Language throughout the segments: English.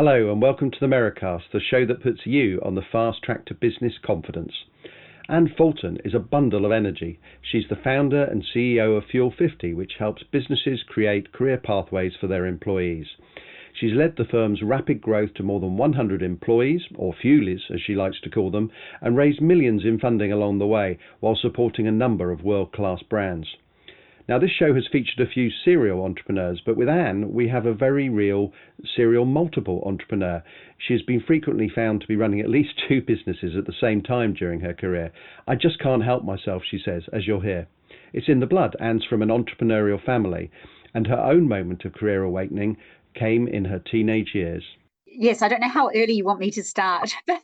Hello and welcome to the Merri-Cast, the show that puts you on the fast track to business confidence. Anne Fulton is a bundle of energy. She's the founder and CEO of Fuel50, which helps businesses create career pathways for their employees. She's led the firm's rapid growth to more than 100 employees, or Fuellies as she likes to call them, and raised millions in funding along the way, while supporting a number of world-class brands. Now, this show has featured a few serial entrepreneurs, but with Anne, we have a very real serial multiple entrepreneur. She has been frequently found to be running at least two businesses at the same time during her career. I just can't help myself, she says, as you'll hear. It's in the blood. Anne's from an entrepreneurial family, and her own moment of career awakening came in her teenage years. Yes, I don't know how early you want me to start, but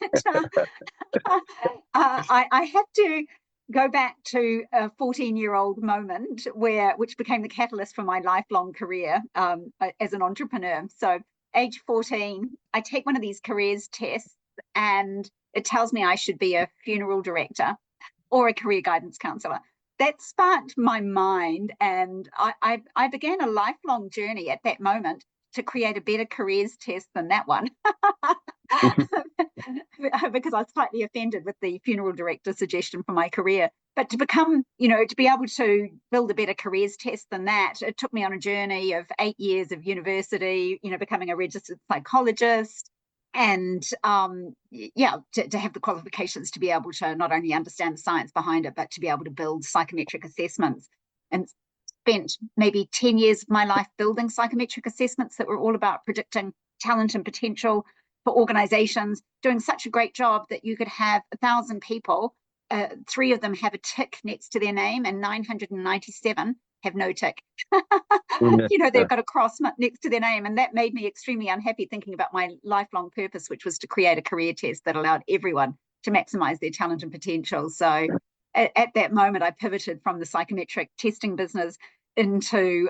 I have to go back to a 14-year-old moment which became the catalyst for my lifelong career as an entrepreneur. So age 14, I take one of these careers tests and it tells me I should be a funeral director or a career guidance counselor. That sparked my mind, and I began a lifelong journey at that moment to create a better careers test than that one. Because I was slightly offended with the funeral director suggestion for my career. But to become, to be able to build a better careers test than that, it took me on a journey of 8 years of university, becoming a registered psychologist, and to have the qualifications to be able to not only understand the science behind it, but to be able to build psychometric assessments. And spent maybe 10 years of my life building psychometric assessments that were all about predicting talent and potential for organizations, doing such a great job that you could have 1,000 people, 3 of them have a tick next to their name and 997 have no tick. They've got a cross next to their name, and that made me extremely unhappy thinking about my lifelong purpose, which was to create a career test that allowed everyone to maximize their talent and potential. So at that moment, I pivoted from the psychometric testing business into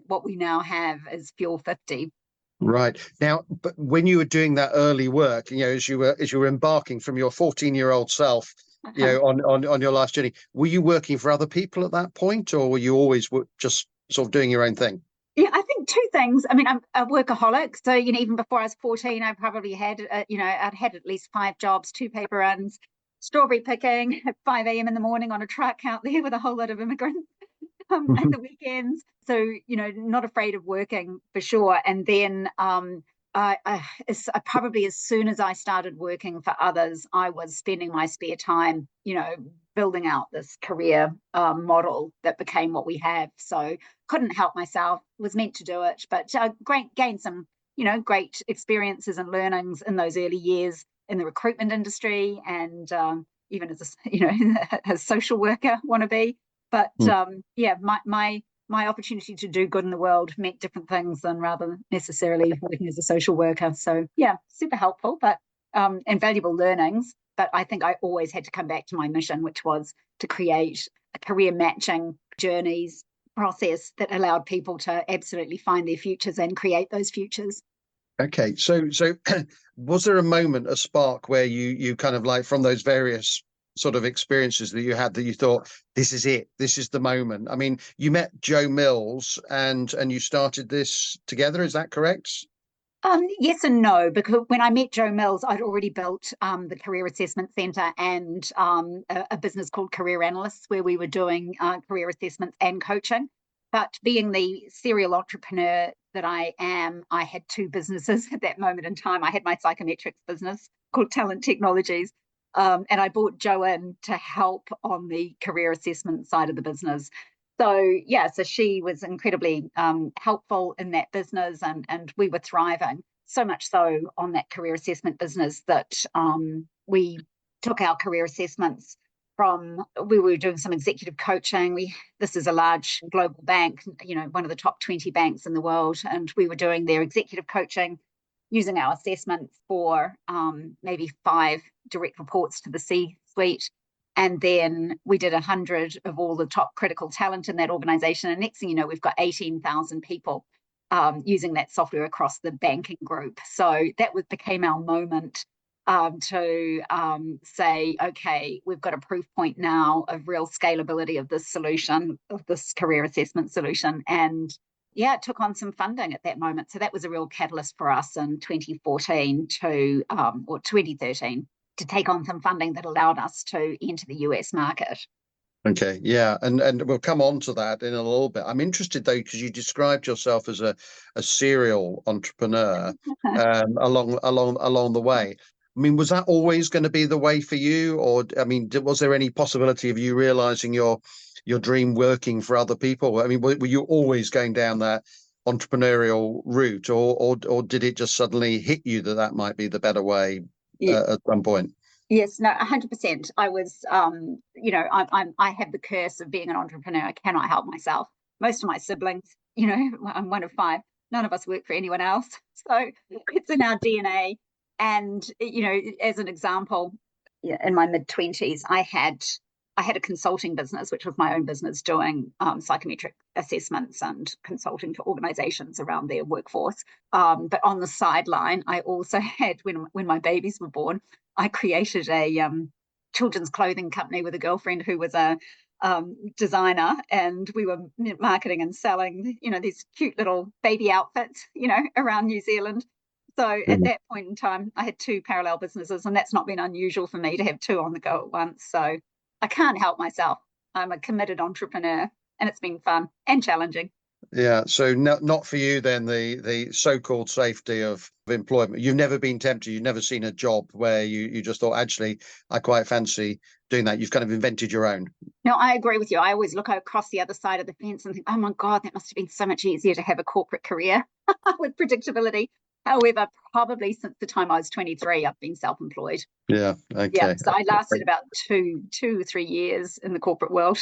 what we now have as Fuel50. Right. Now, but when you were doing that early work, as you were embarking from your 14-year-old self, on your life's journey, were you working for other people at that point, or were you always just sort of doing your own thing? Yeah, I think two things. I mean, I'm a workaholic. So, even before I was 14, I probably had, I'd had at least 5 jobs, 2 paper runs, strawberry picking at 5 a.m. in the morning on a truck out there with a whole lot of immigrants. At the weekends, so not afraid of working for sure. And then I probably, as soon as I started working for others, I was spending my spare time building out this career model that became what we have. So couldn't help myself, was meant to do it, but gained some great experiences and learnings in those early years in the recruitment industry, and even as a social worker wannabe. But my opportunity to do good in the world meant different things than rather necessarily working as a social worker. So super helpful, but and valuable learnings. But I think I always had to come back to my mission, which was to create a career matching journeys process that allowed people to absolutely find their futures and create those futures. Okay, so was there a moment, a spark, where you kind of, like, from those various sort of experiences that you had, that you thought, this is it, this is the moment? I mean, you met Joe Mills and you started this together, is that correct? Yes and no, because when I met Joe Mills, I'd already built the Career Assessment Centre and a business called Career Analysts, where we were doing career assessments and coaching. But being the serial entrepreneur that I am, I had 2 businesses at that moment in time. I had my psychometrics business called Talent Technologies, and I brought Joe in to help on the career assessment side of the business. So she was incredibly helpful in that business, and we were thriving, so much so on that career assessment business that we took our career assessments from, we were doing some executive coaching. This is a large global bank, one of the top 20 banks in the world, and we were doing their executive coaching using our assessments for maybe 5 direct reports to the C-suite. And then we did 100 of all the top critical talent in that organization. And next thing you know, we've got 18,000 people using that software across the banking group. So that became our moment to say, okay, we've got a proof point now of real scalability of this solution, of this career assessment solution. And took on some funding at that moment. So that was a real catalyst for us in 2014 or 2013 to take on some funding that allowed us to enter the US market. Okay, yeah, and we'll come on to that in a little bit. I'm interested though, because you described yourself as a serial entrepreneur along the way. I mean, was that always going to be the way for you, or I mean, was there any possibility of you realizing your dream working for other people? I mean, were you always going down that entrepreneurial route, or did it just suddenly hit you that might be the better way at some point? Yes, no, 100%. I was, I have the curse of being an entrepreneur. I cannot help myself. Most of my siblings, I'm one of 5. None of us work for anyone else. So it's in our DNA. And, as an example, in my mid-20s, I had a consulting business, which was my own business, doing psychometric assessments and consulting to organizations around their workforce. But on the sideline, I also had, when my babies were born, I created a children's clothing company with a girlfriend who was a designer, and we were marketing and selling, these cute little baby outfits, around New Zealand. So at that point in time, I had 2 parallel businesses, and that's not been unusual for me to have 2 on the go at once. So I can't help myself. I'm a committed entrepreneur, and it's been fun and challenging. Yeah, so not for you then, the so-called safety of employment. You've never been tempted, you've never seen a job where you just thought, actually, I quite fancy doing that. You've kind of invented your own. No, I agree with you. I always look across the other side of the fence and think, oh my God, that must have been so much easier to have a corporate career with predictability. However, probably since the time I was 23, I've been self-employed. Yeah, okay. Yeah, so I lasted about 2 or 3 years in the corporate world.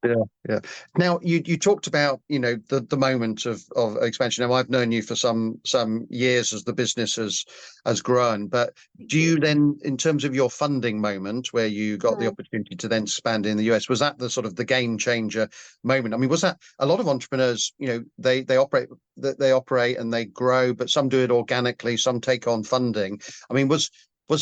Yeah. Now you talked about the moment of expansion. Now I've known you for some years as the business has grown, but do you then, in terms of your funding moment where you got the opportunity to then expand in the US, was that the sort of the game changer moment? I mean, was that a lot of entrepreneurs? They operate and they grow, but some do it organically, some take on funding. I mean, was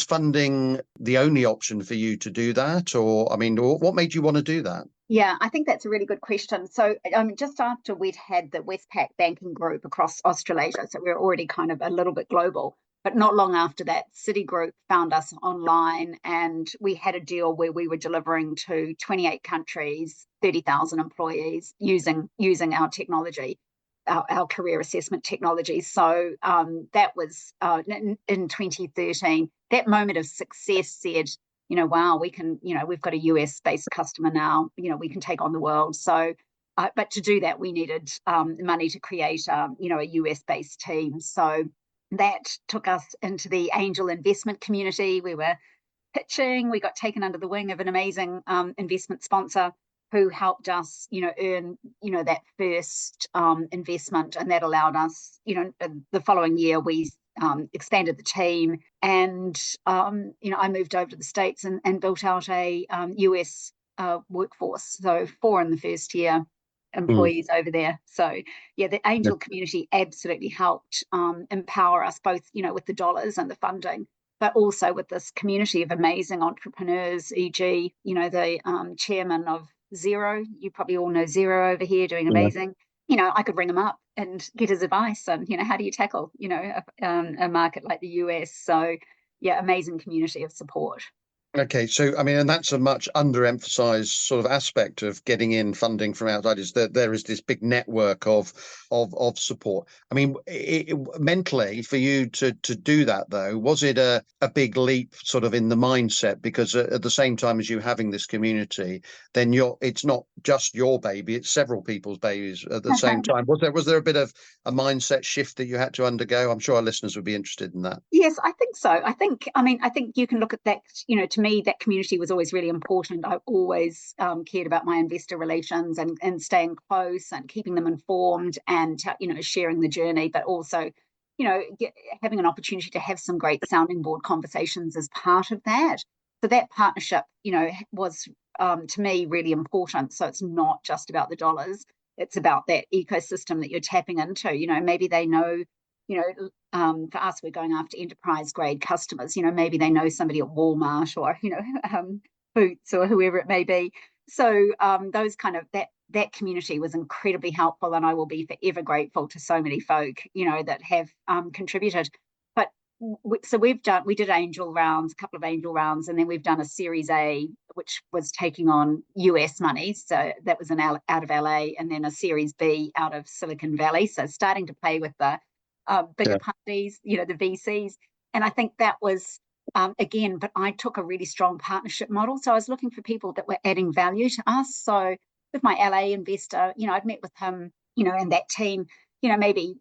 funding the only option for you to do that, or I mean, what made you want to do that? Yeah, I think that's a really good question. So just after we'd had the Westpac banking group across Australasia, so we were already kind of a little bit global, but not long after that, Citigroup found us online, and we had a deal where we were delivering to 28 countries, 30,000 employees using our technology, our career assessment technology. So that was in 2013. That moment of success said, wow, we can, we've got a US based customer now, we can take on the world. So, but to do that, we needed money to create, a US based team. So that took us into the angel investment community. We were pitching, we got taken under the wing of an amazing investment sponsor who helped us, earn, that first investment. And that allowed us, the following year, we expanded the team, and I moved over to the States and built out a US workforce. So 4 in the first year employees over there. So yeah, the angel community absolutely helped empower us both, with the dollars and the funding, but also with this community of amazing entrepreneurs, e.g., the chairman of Xero. You probably all know Xero over here, doing amazing. I could ring him up and get his advice on, how do you tackle, a market like the US? So yeah, amazing community of support. Okay, so I mean, and that's a much underemphasized sort of aspect of getting in funding from outside, is that there is this big network of support. I mean, mentally for you to do that though, was it a big leap sort of in the mindset? Because at the same time as you having this community, then it's not just your baby, it's several people's babies at the same time. Was there a bit of a mindset shift that you had to undergo? I'm sure our listeners would be interested in that. Yes, I think so. I think you can look at that, to me, that community was always really important. I always cared about my investor relations and staying close and keeping them informed and, sharing the journey, but also, having an opportunity to have some great sounding board conversations as part of that. So that partnership, was to me really important. So it's not just about the dollars. It's about that ecosystem that you're tapping into. Maybe they know, for us, we're going after enterprise grade customers. Maybe they know somebody at Walmart or, Boots or whoever it may be. So those kind of that that community was incredibly helpful, and I will be forever grateful to so many folk, that have contributed. But so we did angel rounds, a couple of angel rounds, and then we've done a Series A, which was taking on US money. So that was out of LA, and then a Series B out of Silicon Valley. So starting to play with the bigger parties, the VCs. And I think that was, again, but I took a really strong partnership model. So I was looking for people that were adding value to us. So with my LA investor, I'd met with him, and that team, maybe,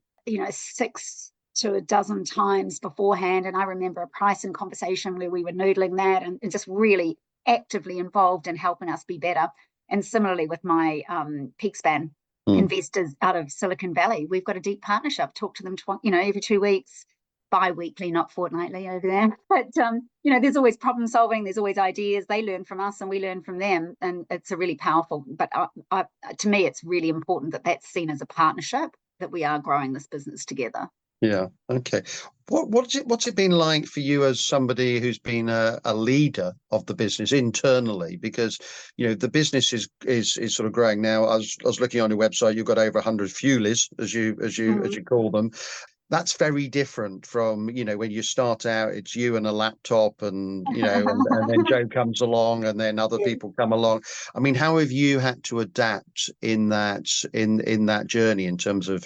6 to a dozen times beforehand. And I remember a pricing conversation where we were noodling that and just really actively involved in helping us be better. And similarly with my PeakSpan investors out of Silicon Valley, we've got a deep partnership. Talk to them, every 2 weeks, bi-weekly, not fortnightly over there. But, there's always problem solving. There's always ideas. They learn from us and we learn from them. And it's a really powerful, but to me, it's really important that that's seen as a partnership, that we are growing this business together. Yeah. Okay. What's it been like for you as somebody who's been a leader of the business internally? Because the business is sort of growing now. I was looking on your website. You've got over 100 Fuellies, as you call them. That's very different from when you start out. It's you and a laptop, and and then Joe comes along, and then other people come along. I mean, how have you had to adapt in that journey in terms of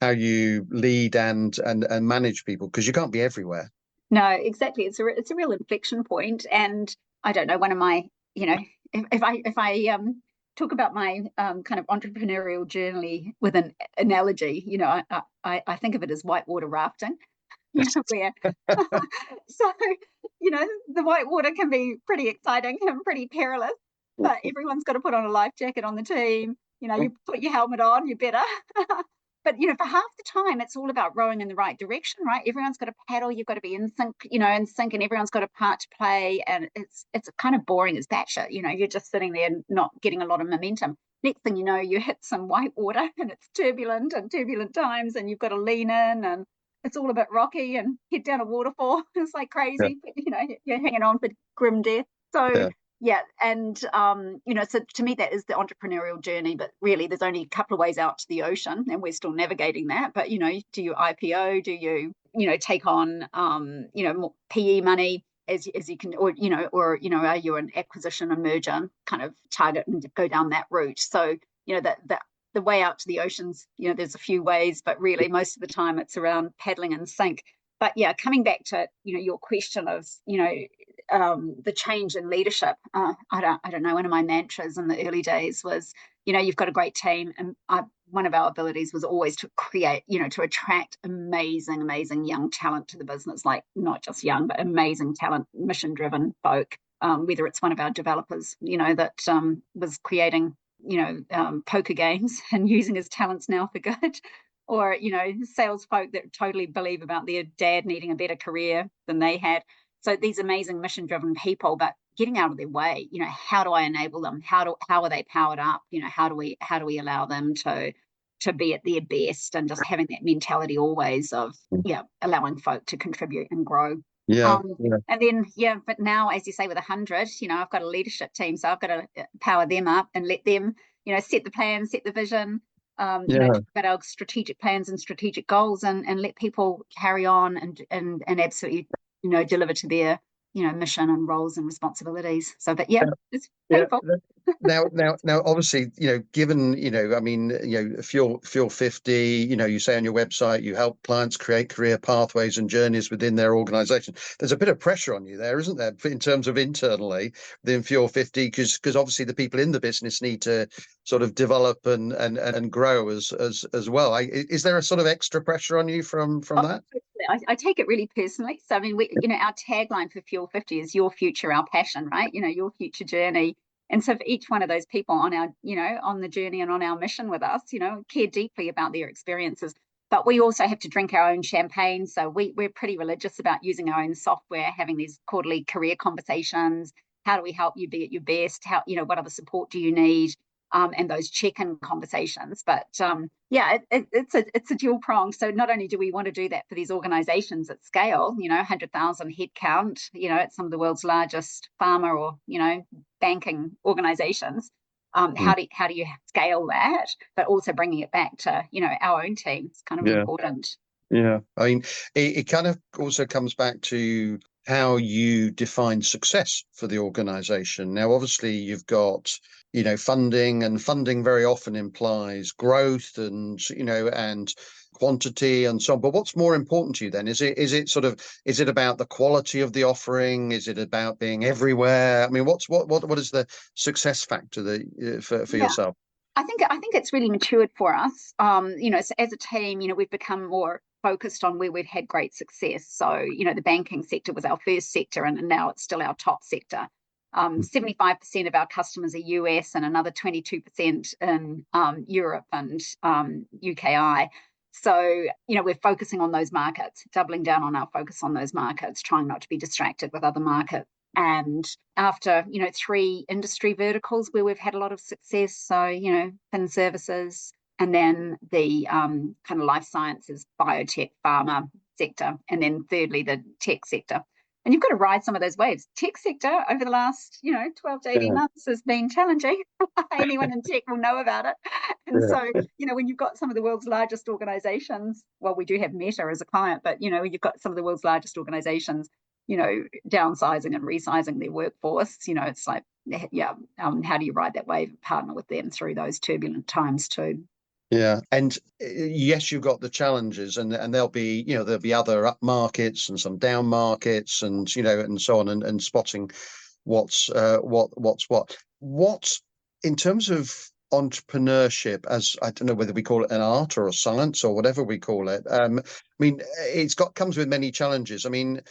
how you lead and manage people, because you can't be everywhere? No, exactly. It's a real inflection point. And I don't know, one of my, if I talk about my kind of entrepreneurial journey with an analogy, I think of it as whitewater rafting. Where so the whitewater can be pretty exciting and pretty perilous, but everyone's got to put on a life jacket on the team. You put your helmet on, you're better. But, for half the time, it's all about rowing in the right direction, right? Everyone's got to paddle. You've got to be in sync, and everyone's got a part to play. And it's kind of boring as batshit. You're just sitting there not getting a lot of momentum. Next thing you know, you hit some white water and it's turbulent times, and you've got to lean in, and it's all a bit rocky, and head down a waterfall. It's like crazy, but, you're hanging on for grim death. So, and, so to me, that is the entrepreneurial journey, but really there's only a couple of ways out to the ocean, and we're still navigating that. But, do you IPO? Do you, take on, more PE money as you can, or are you an acquisition and merger kind of target and go down that route? So, the way out to the oceans, there's a few ways, but really most of the time it's around paddling in sync. But coming back to, your question of, the change in leadership, I don't know, one of my mantras in the early days was, you've got a great team. And one of our abilities was always to create, to attract amazing young talent to the business, like not just young, but amazing talent, mission-driven folk, whether it's one of our developers, that was creating, poker games and using his talents now for good, or, sales folk that totally believe about their dad needing a better career than they had. So these amazing mission-driven people, but getting out of their way, how do I enable them? How are they powered up? How do we allow them to be at their best, and just having that mentality always of, allowing folk to contribute and grow. And then, but now, as you say, with 100, I've got a leadership team, so I've got to power them up and let them, set the plan, set the vision, talk about our strategic plans and strategic goals, and let people carry on and absolutely, deliver to their, mission and roles and responsibilities. So, but it's painful. Now, obviously, given, I mean, Fuel 50, you say on your website, you help clients create career pathways and journeys within their organization. There's a bit of pressure on you there, isn't there, in terms of internally within Fuel 50, because obviously the people in the business need to sort of develop and grow as well. Is there a sort of extra pressure on you from that? I take it really personally. So, I mean, our tagline for Fuel 50 is your future, our passion, right? Your future journey. And so for each one of those people on our, on the journey and on our mission with us, care deeply about their experiences. But we also have to drink our own champagne. So we're pretty religious about using our own software, having these quarterly career conversations. How do we help you be at your best? How, what other support do you need? And those check-in conversations. But it's a dual prong. So not only do we want to do that for these organizations at scale, 100,000 headcount, at some of the world's largest pharma or, banking organizations, How do you scale that, but also bringing it back to, our own team? It's kind of important. Yeah, I mean, it kind of also comes back to how you define success for the organization. Now, obviously, you've got, funding, and funding very often implies growth and, and quantity and so on. But what's more important to you then? Is it about the quality of the offering? Is it about being everywhere? I mean, what is the success factor that for yourself? I think it's really matured for us. So as a team, we've become more focused on where we've had great success. So, the banking sector was our first sector, and now it's still our top sector. 75% of our customers are US, and another 22% in Europe and UKI. So, we're focusing on those markets, doubling down on our focus on those markets, trying not to be distracted with other markets. And after, 3 industry verticals where we've had a lot of success, so, fin services, and then the kind of life sciences, biotech, pharma sector, and then thirdly, the tech sector. And you've got to ride some of those waves. Tech sector over the last, 12 to 18 months has been challenging. Anyone in tech will know about it. And so, when you've got some of the world's largest organizations, well, we do have Meta as a client, but, you've got some of the world's largest organizations, downsizing and resizing their workforce, it's like, how do you ride that wave and partner with them through those turbulent times too? Yeah, and yes, you've got the challenges, and there'll be other up markets and some down markets, and and so on, and spotting what's what in terms of entrepreneurship, as I don't know whether we call it an art or a science or whatever we call it. I mean, comes with many challenges. I mean,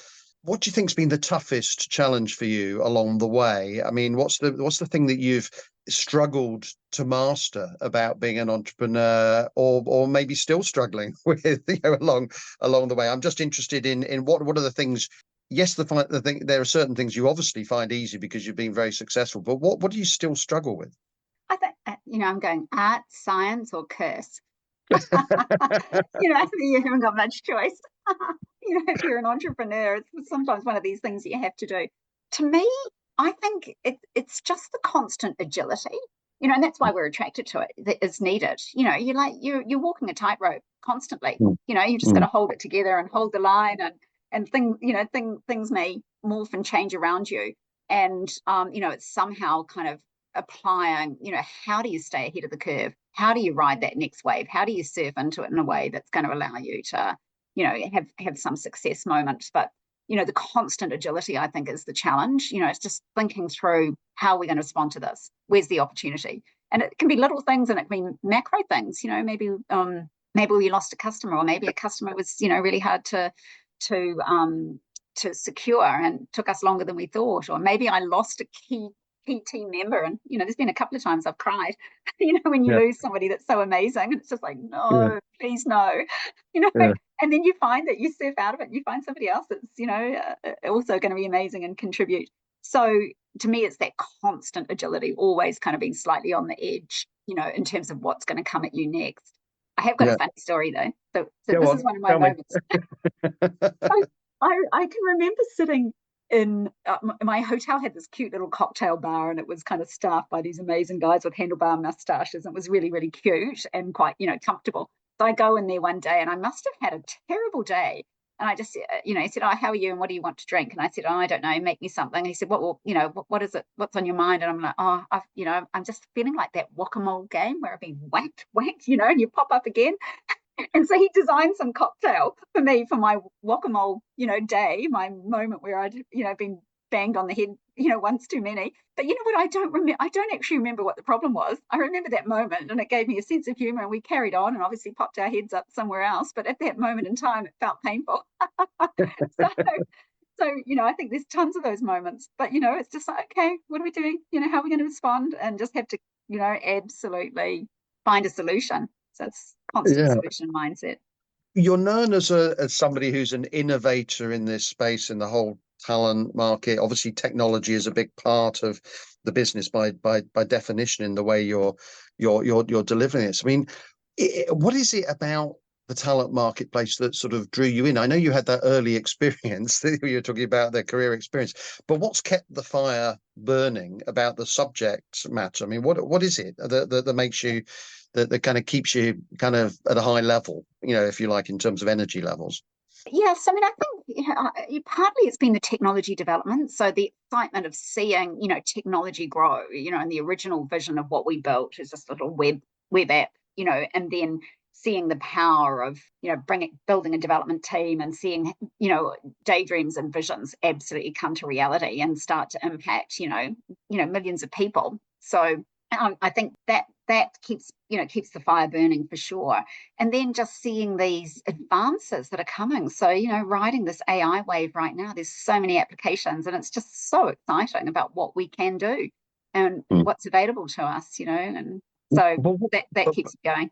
what do you think's been the toughest challenge for you along the way? I mean, what's the thing that you've struggled to master about being an entrepreneur, or maybe still struggling with along the way? I'm just interested in what are the things. Yes, there are certain things you obviously find easy because you've been very successful, but what do you still struggle with? I think I'm going art, science, or curse. You haven't got much choice. If you're an entrepreneur, it's sometimes one of these things that you have to do. To me, I think it's just the constant agility, and that's why we're attracted to it. That is needed. You're walking a tightrope constantly. You just got to hold it together and hold the line, and things may morph and change around you. And it's somehow kind of applying. How do you stay ahead of the curve? How do you ride that next wave? How do you surf into it in a way that's going to allow you to have some success moments? But the constant agility, I think, is the challenge. It's just thinking through how we're going to respond to this. Where's the opportunity? And it can be little things, and it can be macro things. Maybe we lost a customer, or maybe a customer was really hard to secure and took us longer than we thought, or maybe I lost a key team member, and there's been a couple of times I've cried. When you lose somebody that's so amazing, and it's just like, no, please no. And then you find that you surf out of it and you find somebody else that's also going to be amazing and contribute. So to me, it's that constant agility, always kind of being slightly on the edge, in terms of what's going to come at you next. I have got a funny story though. So this is one of my moments. I can remember sitting in my hotel had this cute little cocktail bar, and it was kind of staffed by these amazing guys with handlebar mustaches. It was really, really cute and quite, comfortable. So I go in there one day, and I must have had a terrible day. And I just, he said, "Oh, how are you? And what do you want to drink?" And I said, "Oh, I don't know, make me something." And he said, "What is it? What's on your mind?" And I'm like, "Oh, I'm just feeling like that whack-a-mole game where I've been whacked, and you pop up again." And so he designed some cocktail for me for my whack-a-mole, day, my moment where I'd, been banged on the head, once too many. But you know what? I don't actually remember what the problem was. I remember that moment, and it gave me a sense of humor, and we carried on and obviously popped our heads up somewhere else. But at that moment in time, it felt painful. So, I think there's tons of those moments, but, it's just like, okay, what are we doing? How are we going to respond? And just have to, absolutely find a solution. So it's constant solution mindset. You're known as somebody who's an innovator in this space, in the whole talent market. Obviously, technology is a big part of the business by definition in the way you're delivering this. I mean, what is it about the talent marketplace that sort of drew you in? I know you had that early experience that you were talking about, their career experience, but what's kept the fire burning about the subject matter? I mean, what is it that makes you, that kind of keeps you kind of at a high level, if you like, in terms of energy levels? Yes, I mean, I think partly it's been the technology development. So the excitement of seeing, technology grow, and the original vision of what we built is just a little web app, and then seeing the power of, building a development team and seeing, daydreams and visions absolutely come to reality and start to impact, millions of people. So I think that keeps the fire burning for sure. And then just seeing these advances that are coming. So, riding this AI wave right now, there's so many applications, and it's just so exciting about what we can do and what's available to us, and so that keeps it going.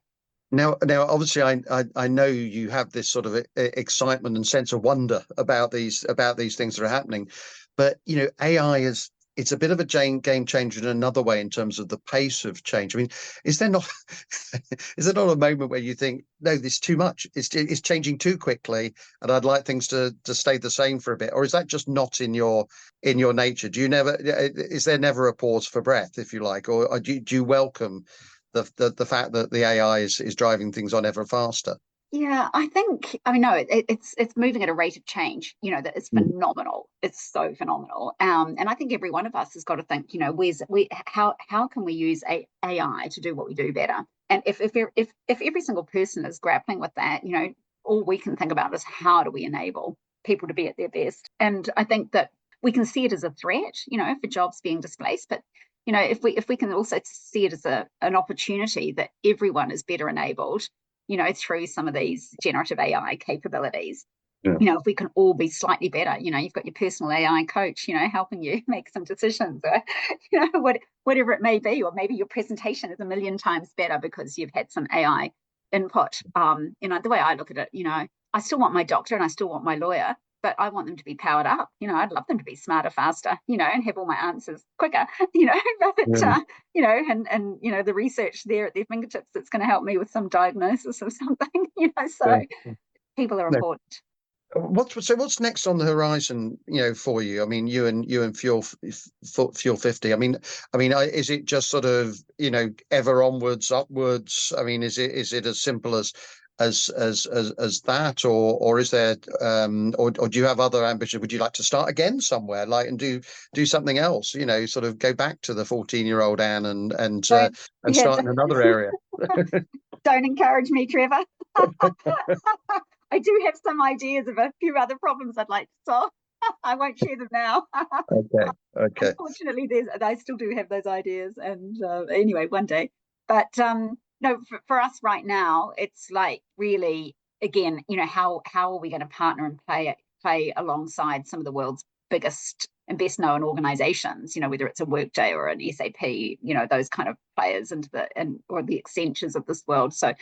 Now, obviously, I know you have this sort of excitement and sense of wonder about these things that are happening, but AI it's a bit of a game changer in another way in terms of the pace of change. I mean, is there not a moment where you think, no, this is too much? It's changing too quickly, and I'd like things to stay the same for a bit, or is that just not in your nature? Is there never a pause for breath, if you like, or do you welcome the fact that the AI is driving things on ever faster? Yeah, it's moving at a rate of change, that is phenomenal. It's so phenomenal. And I think every one of us has got to think, how can we use AI to do what we do better? And if every single person is grappling with that, all we can think about is how do we enable people to be at their best? And I think that we can see it as a threat, for jobs being displaced, but if we can also see it as an opportunity that everyone is better enabled, through some of these generative AI capabilities. Yeah. If we can all be slightly better, you've got your personal AI coach, helping you make some decisions, or, whatever it may be, or maybe your presentation is 1,000,000 times better because you've had some AI input. The way I look at it, I still want my doctor and I still want my lawyer, but I want them to be powered up. I'd love them to be smarter, faster, and have all my answers quicker, but, the research there at their fingertips that's going to help me with some diagnosis of something, so people are important. What's next on the horizon, for you? I mean, you and Fuel 50. I mean, is it just sort of, ever onwards, upwards? I mean, is it as simple as that, or is there, or do you have other ambitions? Would you like to start again somewhere, like, and do something else? Sort of go back to the 14-year-old Anne and start in another area. Don't encourage me, Trevor. I do have some ideas of a few other problems I'd like to solve. I won't share them now. Okay. Unfortunately, I still do have those ideas, and anyway, one day. But no, for us right now, it's like really, again, how are we going to partner and play alongside some of the world's biggest and best known organizations, whether it's a Workday or an SAP, those kind of players or the Accentures of this world. So,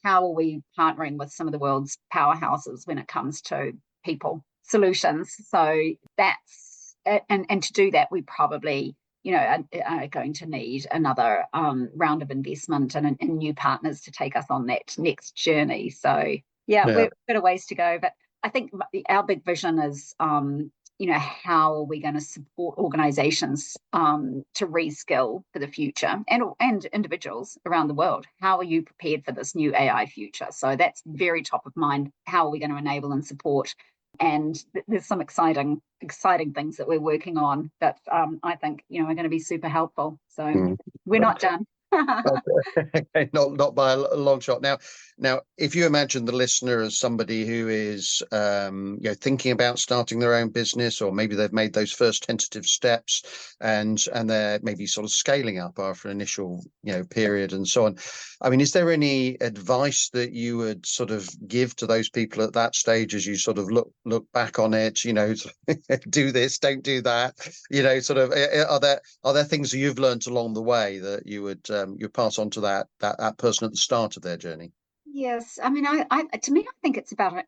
how are we partnering with some of the world's powerhouses when it comes to people solutions? So that's, and to do that, we probably, are going to need another round of investment and new partners to take us on that next journey. So we've got a ways to go, but I think our big vision is, how are we going to support organizations to reskill for the future, and individuals around the world? How are you prepared for this new AI future? So that's very top of mind. How are we going to enable and support? And there's some exciting things that we're working on that I think, are going to be super helpful. So we're not done. Okay, not by a long shot. Now, if you imagine the listener as somebody who is, thinking about starting their own business, or maybe they've made those first tentative steps, and they're maybe sort of scaling up after an initial, period and so on. I mean, is there any advice that you would sort of give to those people at that stage as you sort of look back on it? Do this, don't do that. Sort of, are there things that you've learned along the way that you would you pass on to that person at the start of their journey? Yes, I mean, to me, I think it's about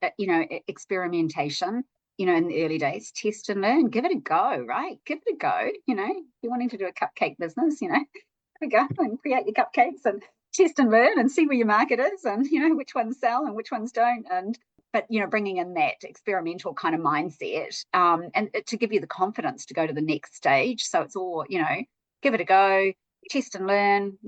experimentation. In the early days, test and learn, give it a go, right? Give it a go. If you're wanting to do a cupcake business, go and create your cupcakes and test and learn and see where your market is, and which ones sell and which ones don't. But bringing in that experimental kind of mindset, and to give you the confidence to go to the next stage. So it's all, give it a go, test and learn,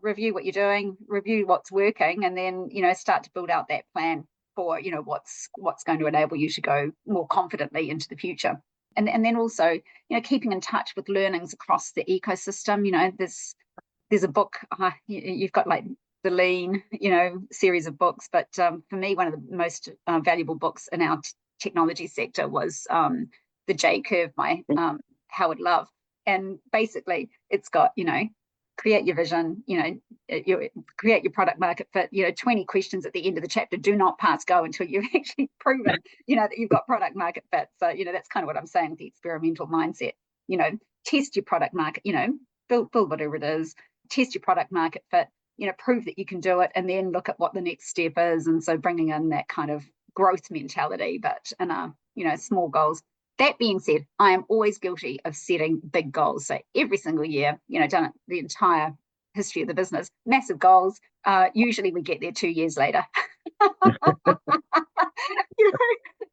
review what you're doing, review what's working, and then start to build out that plan for what's going to enable you to go more confidently into the future. And then also keeping in touch with learnings across the ecosystem. There's a book, you've got like the Lean series of books, but for me one of the most valuable books in our technology sector was the J Curve by Howard Love. And basically it's got create your vision, create your product market fit, 20 questions at the end of the chapter. Do not pass go until you've actually proven that you've got product market fit. So that's kind of what I'm saying with the experimental mindset. Test your product market, build whatever it is, test your product market fit, prove that you can do it, and then look at what the next step is. And so bringing in that kind of growth mentality, but in small goals. That being said, I am always guilty of setting big goals. So every single year, done it the entire history of the business, massive goals. Usually we get there 2 years later.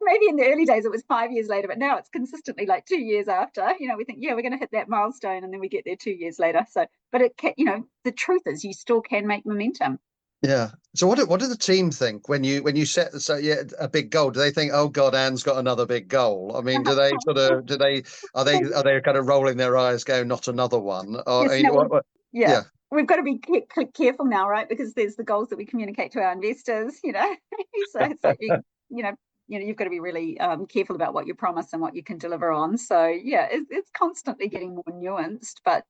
Maybe in the early days it was 5 years later, but now it's consistently like 2 year after. We think, we're going to hit that milestone, and then we get there 2 years later. So, but it can, the truth is, you still can make momentum. Yeah. So what do the team think when you set a big goal? Do they think, oh God, Anne's got another big goal? I mean, are they kind of rolling their eyes, going, not another one? Or, yes, we've got to be careful now, right? Because there's the goals that we communicate to our investors, so it's like you've got to be really careful about what you promise and what you can deliver on. So it's constantly getting more nuanced, but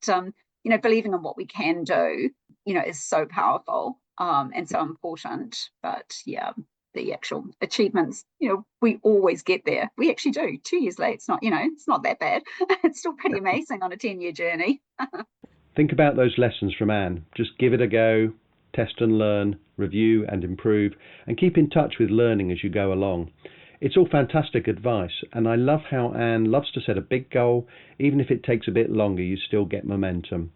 believing in what we can do, is so powerful. And so important. But the actual achievements, we always get there. We actually do. 2 years late, it's not, it's not that bad. It's still pretty amazing on a 10-year journey. Think about those lessons from Anne. Just give it a go, test and learn, review and improve, and keep in touch with learning as you go along. It's all fantastic advice, and I love how Anne loves to set a big goal. Even if it takes a bit longer, you still get momentum.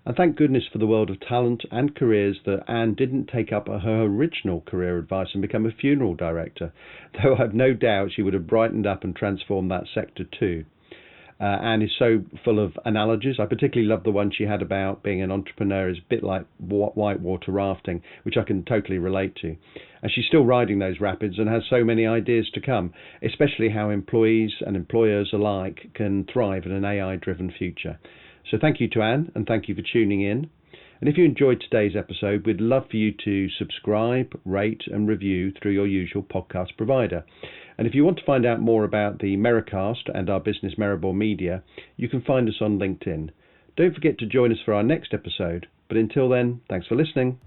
And thank goodness for the world of talent and careers that Anne didn't take up her original career advice and become a funeral director, though I've no doubt she would have brightened up and transformed that sector too. Anne is so full of analogies. I particularly love the one she had about being an entrepreneur is a bit like whitewater rafting, which I can totally relate to. And she's still riding those rapids and has so many ideas to come, especially how employees and employers alike can thrive in an AI-driven future. So thank you to Anne, and thank you for tuning in. And if you enjoyed today's episode, we'd love for you to subscribe, rate and review through your usual podcast provider. And if you want to find out more about the Merri-Cast and our business Merri Media, you can find us on LinkedIn. Don't forget to join us for our next episode. But until then, thanks for listening.